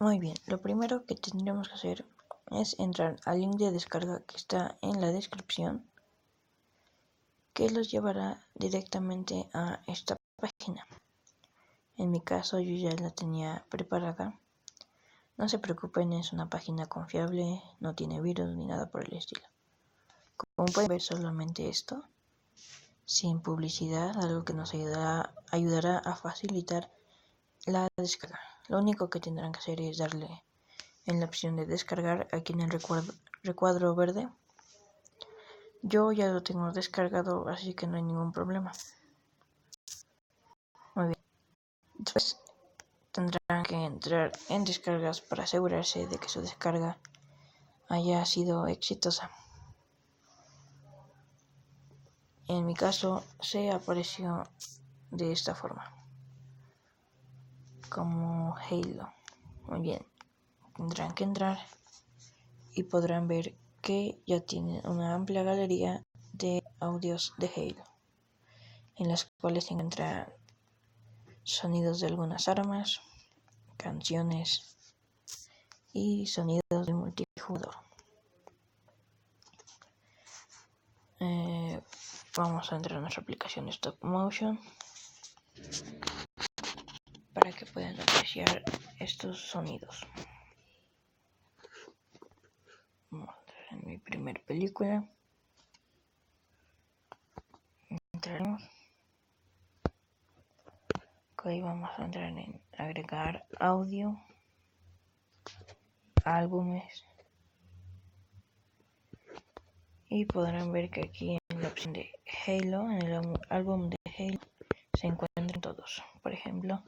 Muy bien, lo primero que tendremos que hacer es entrar al link de descarga que está en la descripción, que los llevará directamente a esta página. En mi caso yo ya la tenía preparada. No se preocupen, es una página confiable, no tiene virus ni nada por el estilo. Como pueden ver, solamente esto, sin publicidad, algo que nos ayudará a facilitar la descarga. Lo único que tendrán que hacer es darle en la opción de descargar aquí en el recuadro verde. Yo ya lo tengo descargado, así que no hay ningún problema. Muy bien. Después tendrán que entrar en descargas para asegurarse de que su descarga haya sido exitosa. En mi caso se apareció de esta forma, como Halo. Muy bien, tendrán que entrar y podrán ver que ya tienen una amplia galería de audios de Halo, en las cuales se encuentran sonidos de algunas armas, canciones y sonidos de multijugador. Vamos a entrar a nuestra aplicación Stop Motion para que puedan apreciar estos sonidos. Vamos a entrar en mi primer película. Entraremos. Ahí vamos a entrar en agregar audio, álbumes, y podrán ver que aquí en la opción de Halo, en el álbum de Halo, se encuentran todos. Por ejemplo,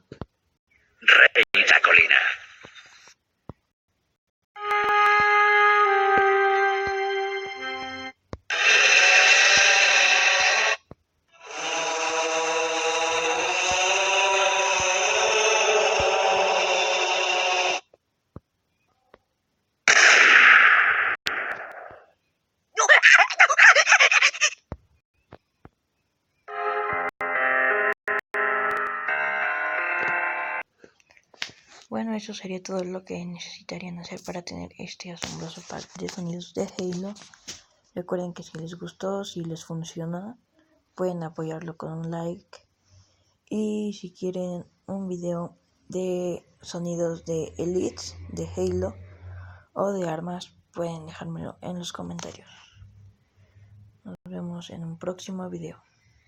Rey la colina. bueno, eso sería todo lo que necesitarían hacer para tener este asombroso pack de sonidos de Halo. Recuerden que si les gustó, si les funcionó, pueden apoyarlo con un like. Y si quieren un video de sonidos de Elites, de Halo o de armas, pueden dejármelo en los comentarios. Nos vemos en un próximo video.